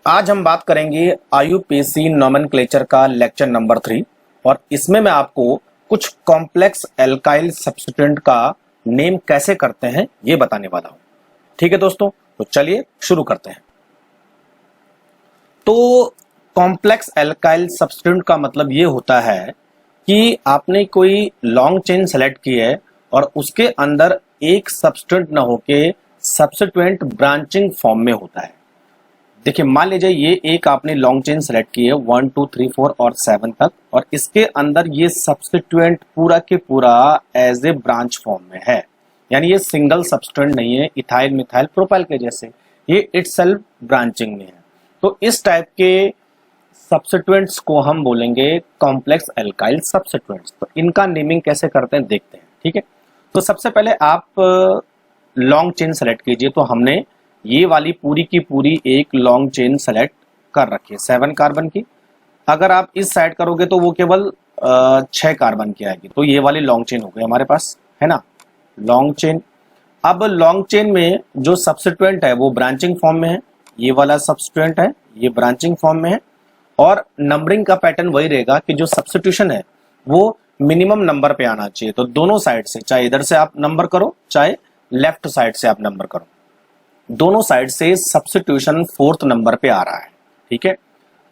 आज हम बात करेंगे आईयूपीएसी नोमेनक्लेचर का लेक्चर नंबर 3 और इसमें मैं आपको कुछ कॉम्प्लेक्स एल्काइल सब्स्टिट्यूएंट का नेम कैसे करते हैं ये बताने वाला हूं। ठीक है दोस्तों, तो चलिए शुरू करते हैं। तो कॉम्प्लेक्स एल्काइल सब्स्टिट्यूएंट का मतलब ये होता है कि आपने कोई लॉन्ग चेन सेलेक्ट की है और उसके अंदर एक सब्स्टिट्यूएंट ना होके सब्स्टिट्यूएंट ब्रांचिंग फॉर्म में होता है। देखिए, मान लीजिए ये एक आपने लॉन्ग चेन सेलेक्ट की है 1 2 3 4 और 7 तक, और इसके अंदर ये सब्स्टिट्यूएंट पूरा के पूरा एज ए ब्रांच फॉर्म में है, यानी ये सिंगल सब्स्टिट्यूएंट नहीं है इथाइल मिथाइल प्रोपाइल के जैसे, ये इटसेल्फ ब्रांचिंग में है। तो इस टाइप के सब्स्टिट्यूएंट्स को हम बोलेंगे कॉम्प्लेक्स एल्काइल सब्स्टिट्यूएंट्स। तो इनका नेमिंग कैसे करते हैं देखते हैं। ठीक है, तो सबसे पहले आप लॉन्ग चेन सेलेक्ट कीजिए। तो हमने ये वाली पूरी की पूरी एक लॉन्ग चेन सेलेक्ट कर रखी है 7 कार्बन की। अगर आप इस साइड करोगे तो वो केवल 6 कार्बन की आएगी। तो ये वाली लॉन्ग चेन हो गई हमारे पास, है ना, लॉन्ग चेन। अब लॉन्ग चेन में जो सब्स्टिट्यूएंट है वो ब्रांचिंग फॉर्म में है, ये वाला सब्स्टिट्यूएंट है ये ब्रांचिंग फॉर्म में है, और नंबरिंग का पैटर्न वही रहेगा कि जो सब्स्टिट्यूशन है वो मिनिमम नंबर पे आना चाहिए। तो दोनों साइड से, चाहे इधर से आप नंबर करो चाहे लेफ्ट साइड से आप नंबर करो, दोनों साइड से सब्स्टिट्यूशन 4th नंबर पे आ रहा है। ठीक है,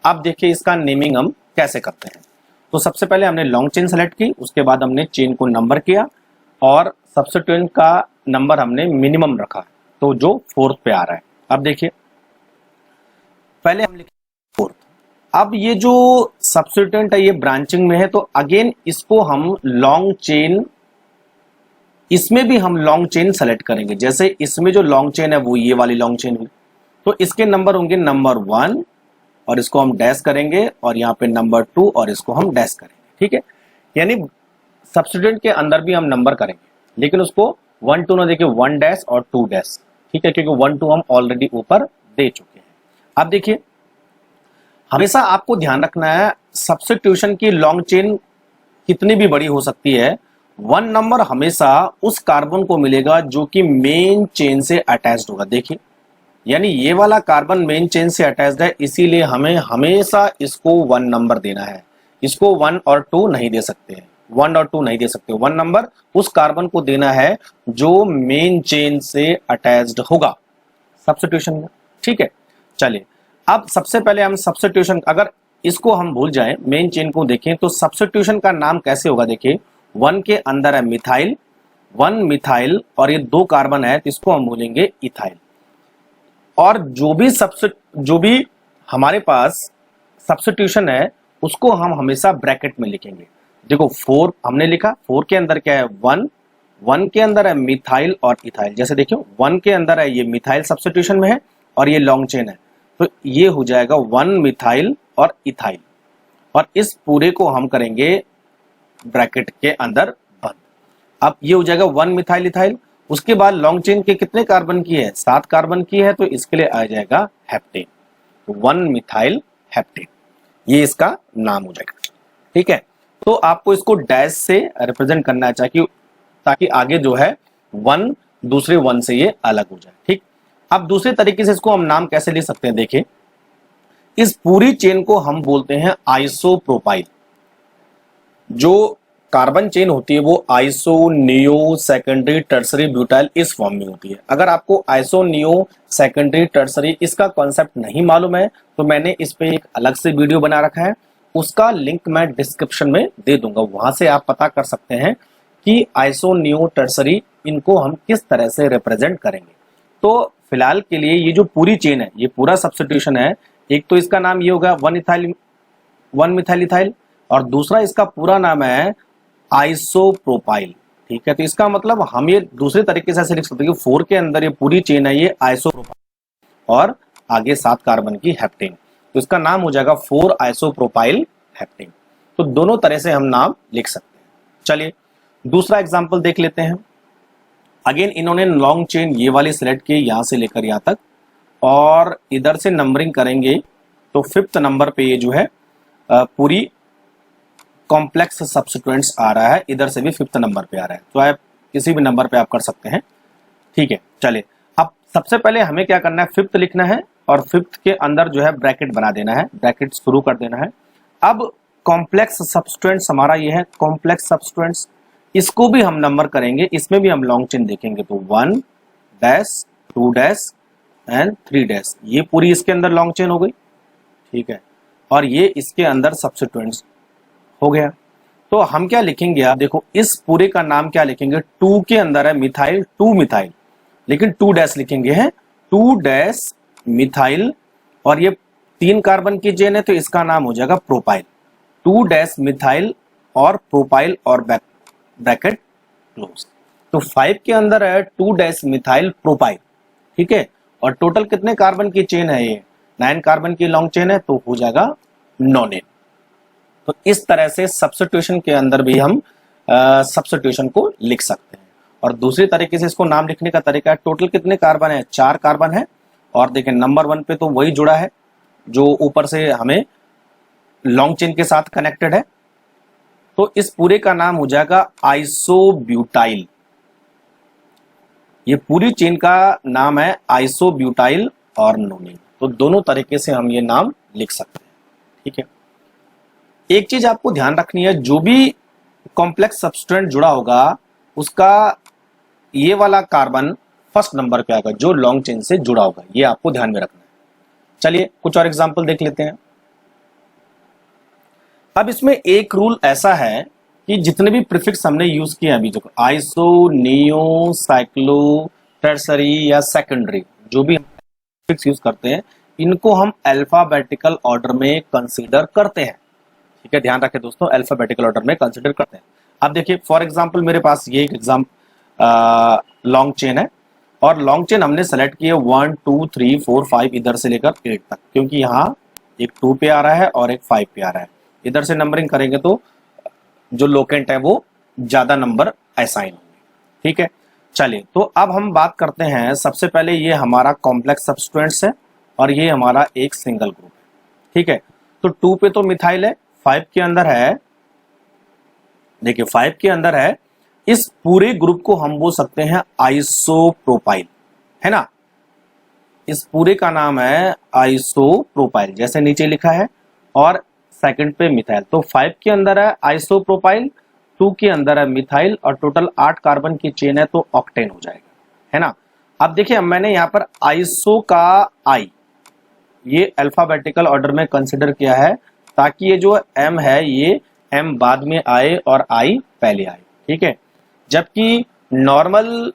अब देखिए इसका नेमिंग हम कैसे करते हैं। तो सबसे पहले हमने लॉन्ग चेन सेलेक्ट की, उसके बाद हमने चेन को नंबर किया और सब्स्टिट्यूएंट का नंबर हमने मिनिमम रखा, तो जो 4th पे आ रहा है। अब देखिए पहले हम लिखे 4th। अब ये जो सब्स्टिट्यूएंट है ये ब्रांचिंग में है, तो अगेन इसको हम लॉन्ग चेन, इसमें भी हम लॉन्ग चेन सेलेक्ट करेंगे। जैसे इसमें जो लॉन्ग चेन है वो ये वाली लॉन्ग चेन हुई, तो इसके नंबर होंगे नंबर 1 और इसको हम डैश करेंगे, और यहाँ पे नंबर 2 और इसको हम डैश करेंगे। ठीक है, यानी सब्स्टिट्यूएंट के अंदर भी हम नंबर करेंगे, लेकिन उसको 1 2 ना देके 1 डैश और 2 डैश। ठीक है, क्योंकि 1 2 हम ऑलरेडी ऊपर दे चुके हैं। अब देखिए, हमेशा आपको ध्यान रखना है सब्स्टिट्यूशन की लॉन्ग चेन कितनी भी बड़ी हो सकती है, 1 नंबर हमेशा उस कार्बन को मिलेगा जो कि मेन चेन से अटैच्ड होगा। देखिए, यानी ये वाला कार्बन मेन चेन से अटैच्ड है, इसीलिए हमें हमेशा इसको 1 नंबर देना है। इसको 1 और 2 नहीं दे सकते, 1 और 2 नहीं दे सकते। 1 नंबर उस कार्बन को देना है जो मेन चेन से अटैच्ड होगा सब्स्टिट्यूशन में। ठीक है, चलिए अब सबसे पहले हम सब्स्टिट्यूशन, अगर इसको हम भूल जाएं मेन चेन को देखें तो सब्स्टिट्यूशन का नाम कैसे होगा। देखिए 1 के अंदर है मिथाइल, 1 मिथाइल, और ये 2 कार्बन है तो इसको हम बोलेंगे इथाइल। और जो भी हमारे पास सब्स्टिट्यूशन है उसको हम हमेशा ब्रैकेट में लिखेंगे। देखो 4 हमने लिखा, 4 के अंदर क्या है 1, 1 के अंदर है मिथाइल और इथाइल। जैसे देखियो 1 के अंदर है ये मिथाइल सब्स्टिट्यूशन में है और ये लॉन्ग चेन है, तो ये हो जाएगा 1 मिथाइल और इथाइल, और इस पूरे को हम करेंगे ब्रैकेट के अंदर बंद। अब ये हो जाएगा 1 मिथाइल इथाइल। उसके बाद लॉन्ग चेन के कितने कार्बन की है, 7 कार्बन की है, तो इसके लिए आ जाएगा हेप्टेन, तो 1 मिथाइल हेप्टेन, ये इसका नाम हो जाएगा। ठीक है, तो आपको इसको डैश से रिप्रेजेंट करना है ताकि आगे जो है 1 दूसरे 1 से ये अलग हो जाए। ठीक, अब दूसरे तरीके से इसको हम नाम कैसे ले सकते हैं। देखिए, इस पूरी चेन को हम बोलते हैं आइसोप्रोपाइल। जो कार्बन चेन होती है वो iso neo secondary tertiary butyl इस फॉर्म में होती है। अगर आपको आइसो नियो सेकेंडरी टर्सरी इसका कॉन्सेप्ट नहीं मालूम है तो मैंने इस पे एक अलग से वीडियो बना रखा है, उसका लिंक मैं डिस्क्रिप्शन में दे दूंगा, वहां से आप पता कर सकते हैं कि आइसो नियो टर्सरी इनको हम किस तरह से रिप्रेजेंट करेंगे। तो फिलहाल के लिए ये जो पूरी चेन है ये पूरा सब्स्टिट्यूशन है, एक तो इसका नाम ये होगा 1 मिथाइल इथाइल, और दूसरा इसका पूरा नाम है आइसोप्रोपाइल। ठीक है, तो इसका मतलब हम ये दूसरे तरीके से ऐसे लिख सकते हैं कि 4 के अंदर ये पूरी चेन है ये आइसोप्रोपाइल और आगे 7 कार्बन की हेप्टेन, तो इसका नाम हो जाएगा 4 आइसोप्रोपाइल हेप्टेन। तो दोनों तरह से हम नाम लिख सकते हैं। चलिए दूसरा एग्जांपल देख लेते हैं। अगेन इन्होंने लॉन्ग चेन ये वाली सिलेक्ट की यहां से लेकर यहां तक, और इधर से नंबरिंग करेंगे तो 5th नंबर पे ये जो है पूरी कॉम्प्लेक्स सब्स्टिट्यूएंट्स आ रहा है, इधर से भी 5th नंबर पे आ रहा है, तो आप किसी भी नंबर पे आप कर सकते हैं। ठीक है, चलिए अब सबसे पहले हमें क्या करना है, 5th लिखना है, और फिफ्थ के अंदर जो है ब्रैकेट बना देना है, ब्रैकेट शुरू कर देना है। अब कॉम्प्लेक्स सब्सटेंट्स हमारा ये है कॉम्प्लेक्स सब्सटेंट्स, इसको भी हम नंबर करेंगे, इसमें भी हम लॉन्ग चेन देखेंगे तो 1 डैश 2 डैश एंड 3 डैश, ये पूरी इसके अंदर लॉन्ग चेन हो गई, ठीक है। और ये इसके अंदर सब्सटीट्यूएंट्स हो गया। तो हम क्या लिखेंगे, आप देखो इस पूरे का नाम क्या लिखेंगे, 2 के अंदर है मिथाइल 2 मिथाइल, लेकिन 2 डैश लिखेंगे हैं 2 डैश मिथाइल, और ये 3 कार्बन की चेन है तो इसका नाम हो जाएगा प्रोपाइल, 2 डैश मिथाइल और प्रोपाइल और ब्रैकेट क्लोज। तो 5 के अंदर है 2 डैश मिथाइल प्रोपाइल, ठीक है। और टोटल कितने कार्बन की चेन है, ये 9 कार्बन की लॉन्ग चेन है, तो हो जाएगा नॉनेन। तो इस तरह से सब्स्टिट्यूशन के अंदर भी हम सब्स्टिट्यूशन को लिख सकते हैं। और दूसरी तरीके से इसको नाम लिखने का तरीका है, टोटल कितने कार्बन है, 4 कार्बन है, और देखें नंबर 1 पे तो वही जुड़ा है जो ऊपर से हमें लॉन्ग चेन के साथ कनेक्टेड है, तो इस पूरे का नाम हो जाएगा आइसोब्यूटाइल। ये पूरी चेन का नाम है आइसोब्यूटाइल और नोनिन। तो दोनों तरीके से हम ये नाम लिख सकते हैं, ठीक है। एक चीज आपको ध्यान रखनी है, जो भी कॉम्प्लेक्स सब्सटेंट जुड़ा होगा उसका ये वाला कार्बन फर्स्ट नंबर पे आएगा जो लॉन्ग चेन से जुड़ा होगा, ये आपको ध्यान में रखना है। चलिए कुछ और एग्जांपल देख लेते हैं। अब इसमें एक रूल ऐसा है कि जितने भी प्रीफिक्स हमने यूज किए अभी तक, आइसो, नियो, साइक्लो, टर्सरी या सेकेंडरी, जो भी प्रीफिक्स यूज करते हैं इनको हम अल्फाबेटिकल ऑर्डर में कंसीडर करते हैं, ठीक है। ध्यान रखें दोस्तों, अल्फाबेटिकल ऑर्डर में कंसीडर करते हैं। अब देखिए फॉर एग्जांपल मेरे पास ये एक लॉन्ग चेन है, और लॉन्ग चेन हमने सेलेक्ट की है 1 2 3 4 5 इधर से लेकर 8 तक, क्योंकि यहाँ एक 2 पे आ रहा है और एक 5 पे आ रहा है। इधर से नंबरिंग करेंगे तो जो लोकेंट है वो ज्यादा नंबर असाइन होंगे, ठीक है। चलिए तो अब हम बात करते हैं, सबसे पहले ये हमारा कॉम्प्लेक्स सब्सटेंट्स है और ये हमारा एक सिंगल ग्रुप है, ठीक है। तो 2 पे तो मिथाइल है, 5 के अंदर है, देखिए 5 के अंदर है, इस पूरे ग्रुप को हम बोल सकते हैं आइसोप्रोपाइल, है ना। इस पूरे का नाम है आइसोप्रोपाइल, जैसे नीचे लिखा है, और सेकंड पे मिथाइल। तो 5 के अंदर है आइसोप्रोपाइल, 2 के अंदर है मिथाइल, और टोटल 8 कार्बन की चेन है तो ऑक्टेन हो जाएगा, है ना। अब देखिए मैंने यहाँ पर आइसो का आई ये अल्फाबेटिकल ऑर्डर में कंसिडर किया है, ताकि ये जो एम है ये एम बाद में आए और आई पहले आए, ठीक है। जबकि नॉर्मल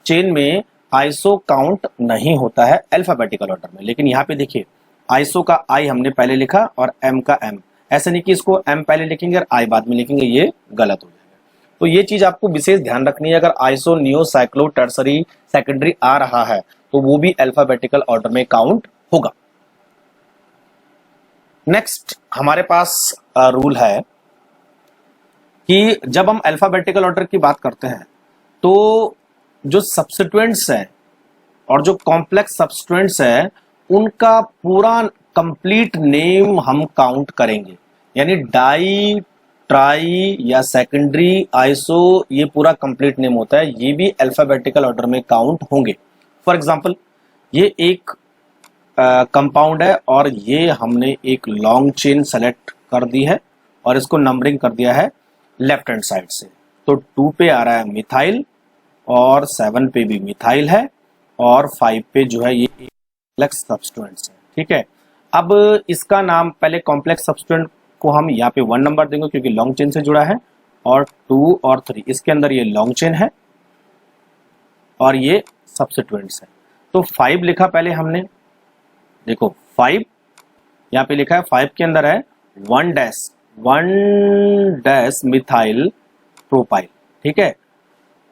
चेन में आइसो काउंट नहीं होता है अल्फाबेटिकल ऑर्डर में, लेकिन यहाँ पे देखिए आइसो का आई हमने पहले लिखा और एम का एम, ऐसे नहीं कि इसको एम पहले लिखेंगे और आई बाद में लिखेंगे, ये गलत हो जाएगा। तो ये चीज आपको विशेष ध्यान रखनी है, अगर iso, neo, cyclo, tertiary, secondary आ रहा है तो वो भी अल्फाबेटिकल ऑर्डर में काउंट होगा। नेक्स्ट हमारे पास रूल है कि जब हम अल्फाबेटिकल ऑर्डर की बात करते हैं तो जो सब्स्टिट्यूएंट्स हैं और जो कॉम्प्लेक्स सब्स्टिट्यूएंट्स हैं उनका पूरा कंप्लीट नेम हम काउंट करेंगे, यानी डाई, ट्राई या सेकेंडरी, आइसो, ये पूरा कंप्लीट नेम होता है, ये भी अल्फाबेटिकल ऑर्डर में काउंट होंगे। फॉर एग्जांपल ये एक कंपाउंड है और ये हमने एक लॉन्ग चेन सेलेक्ट कर दी है और इसको नंबरिंग कर दिया है लेफ्ट हैंड साइड से। तो 2 पे आ रहा है मिथाइल और 7 पे भी मिथाइल है और 5 पे जो है ये कॉम्प्लेक्स सब्स्टिट्यूएंट्स है, ठीक है। अब इसका नाम पहले कॉम्प्लेक्स सब्स्टिट्यूएंट को हम यहाँ पे 1 नंबर देंगे क्योंकि लॉन्ग चेन से जुड़ा है, और 2 और 3 इसके अंदर ये लॉन्ग चेन है और ये सब्स्टिट्यूएंट्स है। तो 5 लिखा पहले हमने, देखो 5 यहाँ पे लिखा है, 5 के अंदर है 1 डैश मिथाइल प्रोपाइल, ठीक है।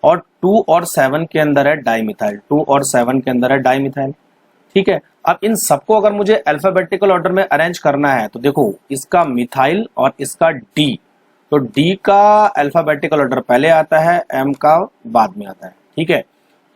और 2 और 7 के अंदर है डाइमिथाइल, 2 और 7 के अंदर है डाइमिथाइल, ठीक है। अब इन सबको अगर मुझे अल्फाबेटिकल ऑर्डर में अरेंज करना है तो देखो इसका मिथाइल और इसका डी, तो डी का अल्फाबेटिकल ऑर्डर पहले आता है, एम का बाद में आता है, ठीक है।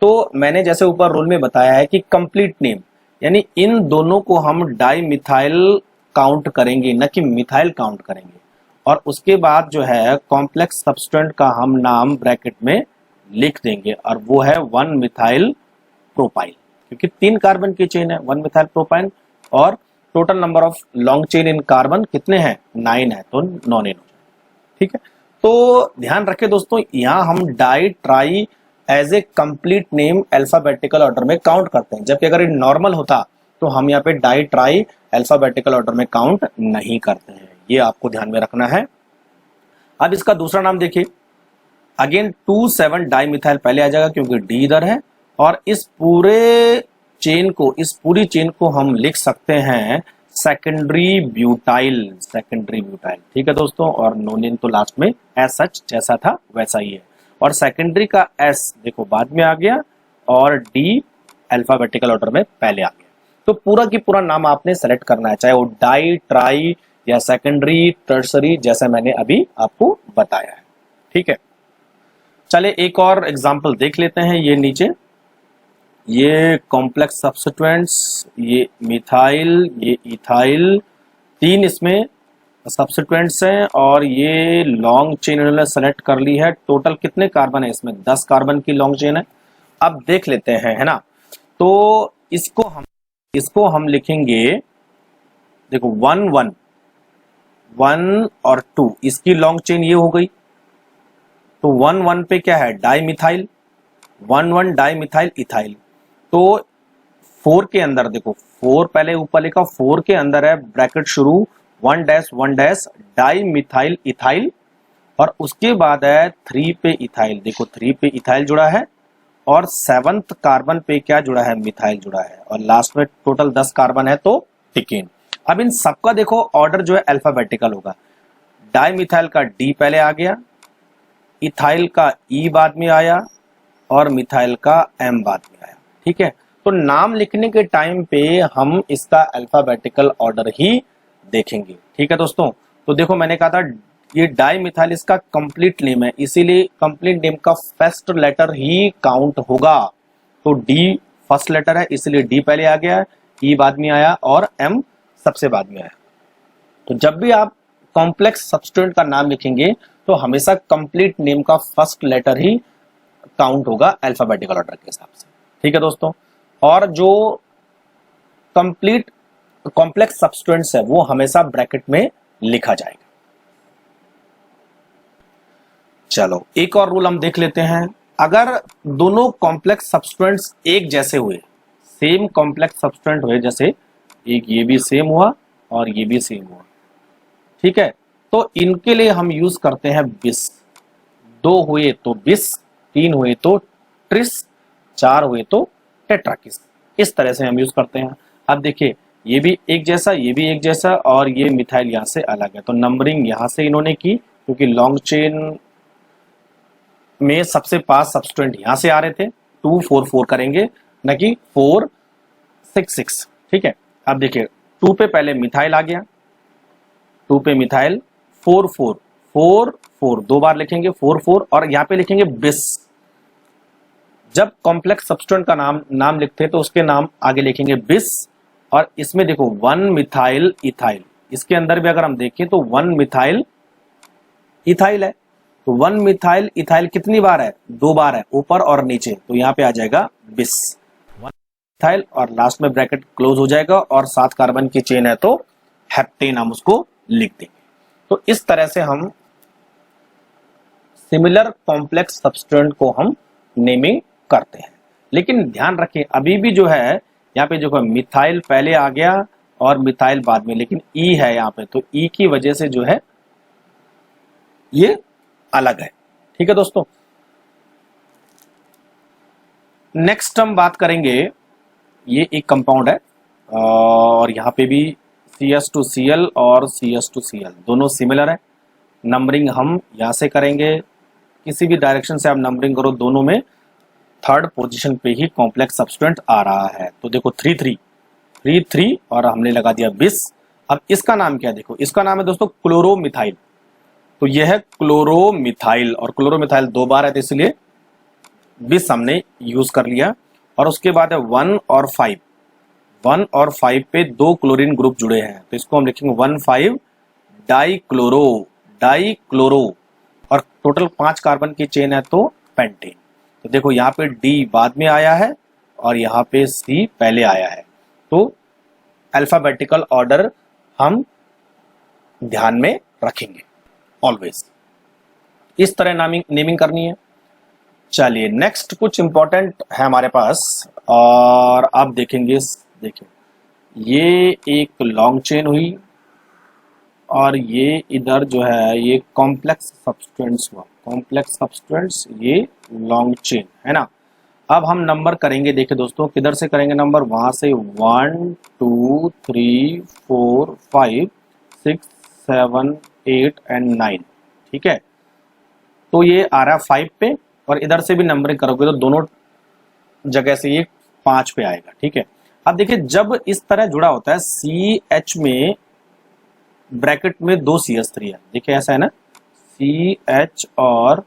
तो मैंने जैसे ऊपर रूल में बताया है कि कंप्लीट नेम, यानी इन दोनों को हम डाई मिथाइल काउंट करेंगे, न कि मिथाइल काउंट करेंगे। और उसके बाद जो है कॉम्प्लेक्स सब्स्टिट्यूएंट का हम नाम ब्रैकेट में लिख देंगे और वो है 1 मिथाइल प्रोपाइल, क्योंकि 3 कार्बन की चेन है 1 मिथाइल प्रोपाइन, और total number of long chain in carbon कितने हैं 9 है, तो नॉनिन हो जाए। ठीक है, तो ध्यान रखें दोस्तों, यहाँ हम डाई ट्राई एज ए कंप्लीट नेम अल्फाबेटिकल ऑर्डर में काउंट करते हैं, जबकि अगर ये नॉर्मल होता तो हम यहाँ पे डाई ट्राई अल्फाबेटिकल ऑर्डर में काउंट नहीं करते हैं, ये आपको ध्यान में रखना है। अब इसका दूसरा नाम देखिए, अगेन 2,7 डाई मिथाइल पहले आ जाएगा क्योंकि डी इधर है, और इस पूरे चेन को, इस पूरी चेन को हम लिख सकते हैं सेकेंडरी ब्यूटाइल, सेकेंडरी ब्यूटाइल। ठीक है दोस्तों, और नोनिन तो लास्ट में एज सच जैसा था वैसा ही है, और सेकेंडरी का एस देखो बाद में आ गया, और डी अल्फाबेटिकल ऑर्डर में पहले आ गया। तो पूरा की पूरा नाम आपने सेलेक्ट करना है, चाहे वो डाई ट्राई या सेकेंडरी टर्सरी, जैसा मैंने अभी आपको बताया है। ठीक है, चले एक और एग्जांपल देख लेते हैं। ये नीचे ये कॉम्प्लेक्स सब्स्टिट्यूएंट्स, ये मिथाइल, ये इथाइल, 3 इसमें सब्स्टिट्यूएंट्स हैं, और ये लॉन्ग चेन इन्होंने सेलेक्ट कर ली है। टोटल कितने कार्बन है इसमें 10 कार्बन की लॉन्ग चेन है। अब देख लेते हैं, है ना, तो इसको हम लिखेंगे, देखो 1 1 1 और 2, इसकी लॉन्ग चेन ये हो गई, तो 1 1 पे क्या है di methyl, 1 1 di methyl ethyl. तो 4 के अंदर देखो, 4 पहले ऊपर लिखा, 4 के अंदर है ब्रैकेट शुरू 1 डैश डाई मिथाइल इथाइल, और उसके बाद है 3 पे इथाइल, देखो 3 पे इथाइल जुड़ा है, और 7th कार्बन पे क्या जुड़ा है मिथाइल जुड़ा है, और लास्ट में टोटल 10 कार्बन है तो टिकेन। अब इन सबका देखो ऑर्डर जो है अल्फाबेटिकल होगा, डाई मिथाइल का डी पहले आ गया, इथाइल का ई बाद में आया, और मिथाइल का एम बाद में आया। ठीक है, तो नाम लिखने के टाइम पे हम इसका अल्फाबेटिकल ऑर्डर ही देखेंगे। ठीक है दोस्तों, तो देखो मैंने कहा था ये डाई मिथाइल इसका कंप्लीट नेम है, इसीलिए कंप्लीट नेम का फर्स्ट लेटर ही काउंट होगा। तो डी फर्स्ट लेटर है, इसलिए डी पहले आ गया, ई बाद में आया, और एम सबसे बाद में आया। तो जब भी आप कॉम्प्लेक्स सब्स्टिट्यूएंट का नाम लिखेंगे तो हमेशा कंप्लीट नेम का फर्स्ट लेटर ही काउंट होगा अल्फाबेटिकल ऑर्डर के हिसाब से। ठीक है दोस्तों, और जो कंप्लीट कॉम्प्लेक्स सब्स्टिट्यूएंट्स है वो हमेशा ब्रैकेट में लिखा जाएगा। चलो एक और रूल हम देख लेते हैं, अगर दोनों कॉम्प्लेक्स सब्स्टिट्यूएंट्स एक जैसे हुए, सेम कॉम्प्लेक्स सब्स्टिट्यूएंट हुए, जैसे एक ये भी सेम हुआ और ये भी सेम हुआ, ठीक है, तो इनके लिए हम यूज करते हैं बिस। 2 हुए तो बिस, 3 हुए तो ट्रिस, 4 हुए तो टेट्राकिस, इस तरह से हम यूज करते हैं। अब देखिए ये भी एक जैसा, ये भी एक जैसा, और ये मिथाइल यहाँ से अलग है, तो नंबरिंग यहाँ से इन्होंने की, क्योंकि लॉन्ग चेन में सबसे पास सब्स्टिट्यूएंट यहाँ से आ रहे थे, 2 4 4 करेंगे, न कि 4 6 6। ठीक है, अब देखिए 2 पे पहले मिथाइल आ गया, 2 पे मिथाइल, 4 4 4 4 2 बार लिखेंगे 4 4, और यहाँ पे लिखेंगे बिस। जब कॉम्प्लेक्स सब्स्टिट्यूएंट का नाम लिखते हैं तो उसके नाम आगे लिखेंगे बिस, और इसमें देखो 1 मिथाइल इथाइल, इसके अंदर भी अगर हम देखें तो 1 मिथाइल इथाइल है, तो 1 मिथाइल इथाइल कितनी बार है 2 बार है, ऊपर और नीचे, तो यहाँ पे आ जाएगा बिस 1 मिथाइल, और लास्ट में ब्रैकेट क्लोज हो जाएगा, और 7 कार्बन की चेन है तो हेप्टेन हम उसको लिख देंगे। तो इस तरह से हम सिमिलर कॉम्प्लेक्स सब्स्टिट्यूएंट को हम नेमिंग करते हैं। लेकिन ध्यान रखें अभी भी जो है यहाँ पे जो मिथाइल पहले आ गया और मिथाइल बाद में, लेकिन ई है यहाँ पे, तो ई की वजह से जो है ये अलग है। ठीक है दोस्तों, नेक्स्ट हम बात करेंगे, ये एक कंपाउंड है और यहाँ पे भी CS2Cl और CS2Cl दोनों सिमिलर है। नंबरिंग हम यहाँ से करेंगे, किसी भी डायरेक्शन से आप नंबरिंग करो, दोनों में 3rd पोजीशन पे ही कॉम्प्लेक्स सब्स्टिट्यूएंट आ रहा है। तो देखो 3 3 3 3 और हमने लगा दिया बिस। अब इसका नाम क्या है, देखो इसका नाम है दोस्तों क्लोरोमिथाइल। तो यह है क्लोरोमिथाइल, और क्लोरोमिथाइल 2 बार है तो इसलिए बिस हमने यूज कर लिया। और उसके बाद है 1 और 5, 1 और 5 पे 2 क्लोरीन ग्रुप जुड़े हैं, तो इसको हम लिखेंगे 1,5 डाइक्लोरो, और टोटल 5 कार्बन की चेन है तो पेंटेन। तो देखो यहाँ पे डी बाद में आया है और यहाँ पे C पहले आया है, तो अल्फाबेटिकल ऑर्डर हम ध्यान में रखेंगे ऑलवेज। इस तरह नेमिंग करनी है। चलिए नेक्स्ट कुछ इंपॉर्टेंट है हमारे पास, और आप देखेंगे, देखिए ये एक लॉन्ग चेन हुई और ये इधर जो है ये कॉम्प्लेक्स सब्सटेंस हुआ, कॉम्प्लेक्स सब्सटेंस, ये लॉन्ग चेन है ना। अब हम नंबर करेंगे, देखिए दोस्तों किधर से करेंगे नंबर, वहां से 1 2 3 4 5 6 7 8 एंड 9, ठीक है। तो ये आ रहा है 5 पे, और इधर से भी नंबरिंग करोगे तो दोनों जगह से ये 5 पे आएगा, ठीक है। अब देखिए जब इस तरह जुड़ा होता है, CH में ब्रैकेट में 2 CH3 है, देखिए ऐसा है ना, CH और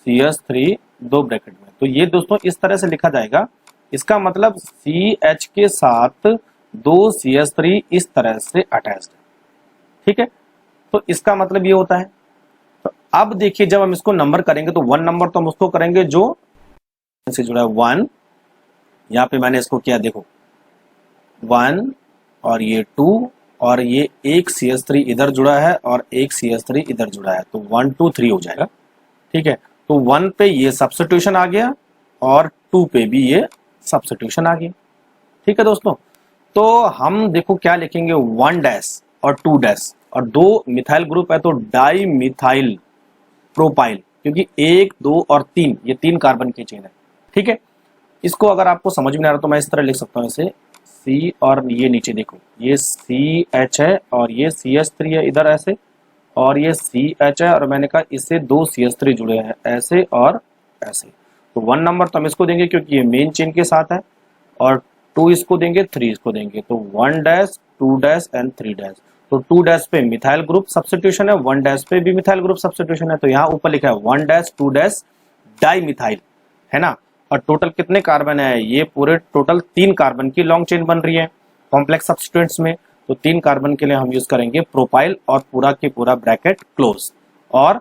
CH3 2 ब्रैकेट में, तो ये दोस्तों इस तरह से लिखा जाएगा। इसका मतलब CH के साथ 2 CH3 इस तरह से अटैच्ड है, ठीक है। तो इसका मतलब ये होता है। तो अब देखिए जब हम इसको नंबर करेंगे तो 1 नंबर तो हम उसको करेंगे जो से जुड़ा है 1, यहाँ पे मैंने इसको किया, देखो 1 और ये 2 और ये एक CH3 इधर जुड़ा है और एक CH3 इधर जुड़ा है, तो 1 2 3 हो जाएगा, ठीक है। तो 1 पे ये सब्स्टिट्यूशन आ गया और 2 पे भी ये सब्स्टिट्यूशन आ गया, ठीक है दोस्तों। तो हम देखो क्या लिखेंगे, 1 डैश और 2 डैश, और 2 मिथाइल ग्रुप है तो डाई मिथाइल प्रोपाइल, क्योंकि 1 2 और 3 ये 3 कार्बन की चेन है, ठीक है। इसको अगर आपको समझ में नहीं आ रहा तो मैं इस तरह लिख सकता हूँ इसे, C और ये नीचे देखो ये CH है और ये CH3 है इधर ऐसे, और ये CH है और मैंने कहा इससे 2 CH3 जुड़े हैं ऐसे और ऐसे। तो 1 नंबर तो हम इसको देंगे क्योंकि ये मेन चेन के साथ है, और 2 इसको देंगे, 3 इसको देंगे, तो 1 डैश 2 डैश एंड 3 डैश। तो 2 डैश पे मिथाइल ग्रुप सब्स्टिट्यूशन है, 1 डैश पे भी मिथाइल ग्रुप सब्स्टिट्यूशन है, तो यहाँ ऊपर लिखा है 1 डैश 2 डैश डाई मिथाइल, है ना। और टोटल कितने कार्बन है, ये पूरे टोटल 3 कार्बन की लॉन्ग चेन बन रही है कॉम्प्लेक्स सब्स्टिट्यूएंट्स में, तो 3 कार्बन के लिए हम यूज करेंगे प्रोपाइल और पूरा के पूरा ब्रैकेट क्लोज। और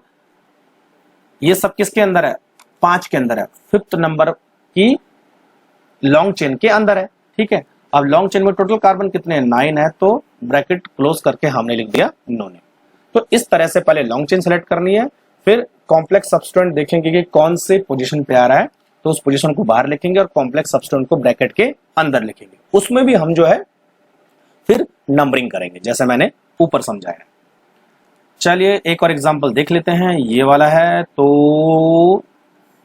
ये सब किसके अंदर है, 5 के अंदर है, 5th नंबर की लॉन्ग चेन के अंदर है, ठीक है। अब लॉन्ग चेन में टोटल कार्बन कितने हैं, 9 है, तो ब्रैकेट क्लोज करके हमने लिख दिया नो ने। तो इस तरह से पहले लॉन्ग चेन सेलेक्ट करनी है, फिर कॉम्प्लेक्स सब्स्टिट्यूएंट देखेंगे कि कौन से पोजीशन पे आ रहा है, तो उस पोजीशन को बाहर लिखेंगे और कॉम्प्लेक्स सब्स्टिट्यूएंट को ब्रैकेट के अंदर लिखेंगे। उसमें भी हम जो है फिर नंबरिंग करेंगे जैसे मैंने ऊपर समझाया। चलिए एक और एग्जांपल देख लेते हैं, ये वाला है, तो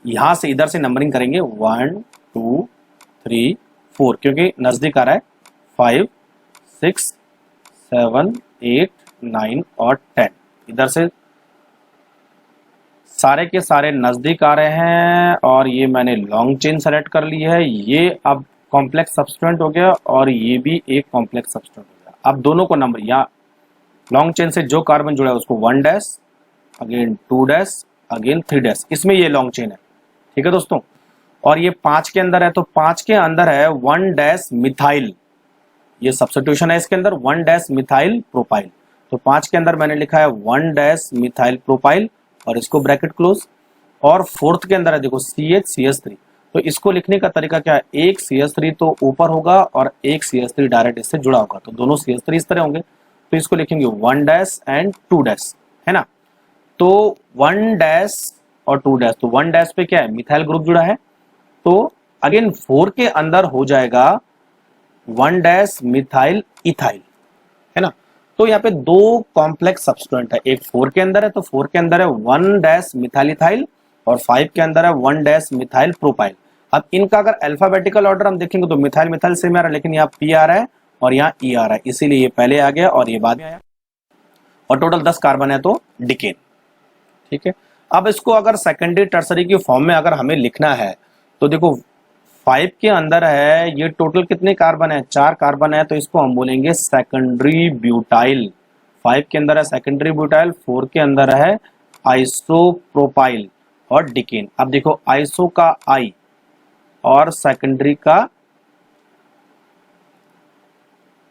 यहां से इधर से नंबरिंग करेंगे 1 2 3 4, क्योंकि नजदीक आ रहा है 5 6 7 8 9 और 10, इधर से सारे के सारे नजदीक आ रहे हैं, और ये मैंने लॉन्ग चेन सेलेक्ट कर ली है, ये अब कॉम्प्लेक्स सब्स्टिट्यूएंट हो गया और ये भी एक कॉम्प्लेक्स सब्स्टिट्यूएंट हो गया। अब दोनों को नंबर, या लॉन्ग चेन से जो कार्बन जुड़ा है उसको 1 dash, again 2 dash, again 3 dash, इसमें ये लॉन्ग चेन है, ठीक है दोस्तों। और ये 5 के अंदर है, तो 5 के अंदर है 1 डैश मिथाइल, ये सब्स्टिट्यूशन है इसके अंदर, 1 डैश मिथाइल प्रोपाइल, तो 5 के अंदर मैंने लिखा है 1 डैश मिथाइल प्रोपाइल और इसको ब्रैकेट क्लोज। और 4th के अंदर है देखो CH3, तो इसको लिखने का तरीका क्या है, एक CH3 तो ऊपर होगा और एक CH3 डायरेक्ट इससे जुड़ा होगा, तो दोनों CH3 इस तरह होंगे, तो इसको लिखेंगे 1 डैश एंड 2 डैश, है ना। तो 1 डैश और 2 डैश, तो 1 डैश पे क्या है, मिथाइल ग्रुप जुड़ा है, तो अगेन 4 के अंदर हो जाएगा 1 डैश मिथाइल इथाइल, है ना। तो यहाँ पे 2 कॉम्प्लेक्स सब्स्टिट्यूएंट है, एक 4 के अंदर है, तो 4 के अंदर है 1 डैश मिथाइल इथाइल और 5 के अंदर है 1 डैश मिथाइल प्रोपाइल। अब इनका अगर अल्फाबेटिकल ऑर्डर हम देखेंगे तो मिथाइल मिथाइल सेम आ रहा है, लेकिन यहाँ P आ रहा है और यहाँ E आ रहा है, इसीलिए ये पहले आ गया और ये बाद में आया, और टोटल 10 कार्बन है तो डिकेन, ठीक है। अब इसको अगर सेकेंडरी टर्सरी की फॉर्म में अगर हमें लिखना है तो देखो 5 के अंदर है, ये टोटल कितने कार्बन है, 4 कार्बन है, तो इसको हम बोलेंगे सेकेंडरी ब्यूटाइल। 5 के अंदर है सेकेंडरी ब्यूटाइल, 4 के अंदर है आइसोप्रोपाइल और डिकेन। अब देखो आइसो का I और सेकेंडरी का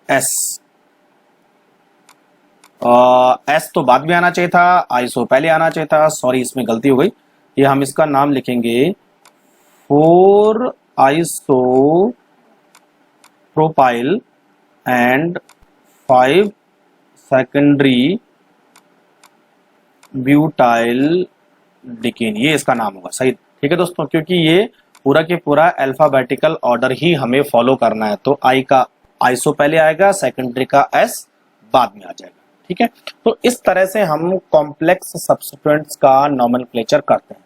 S, S तो बाद में आना चाहिए था, आइसो पहले आना चाहिए था, सॉरी इसमें गलती हो गई, ये हम इसका नाम लिखेंगे 4 आइसोप्रोपाइल एंड 5 सेकेंडरी ब्यूटाइल डिकीन, ये इसका नाम होगा। सही, ठीक है दोस्तों, क्योंकि ये पूरा के पूरा अल्फाबेटिकल ऑर्डर ही हमें फॉलो करना है। तो आई का आइसो पहले आएगा, सेकेंडरी का एस बाद में आ जाएगा। ठीक है, तो इस तरह से हम कॉम्प्लेक्स सब्स्टिट्यूएंट्स का नॉमेनक्लेचर करते हैं।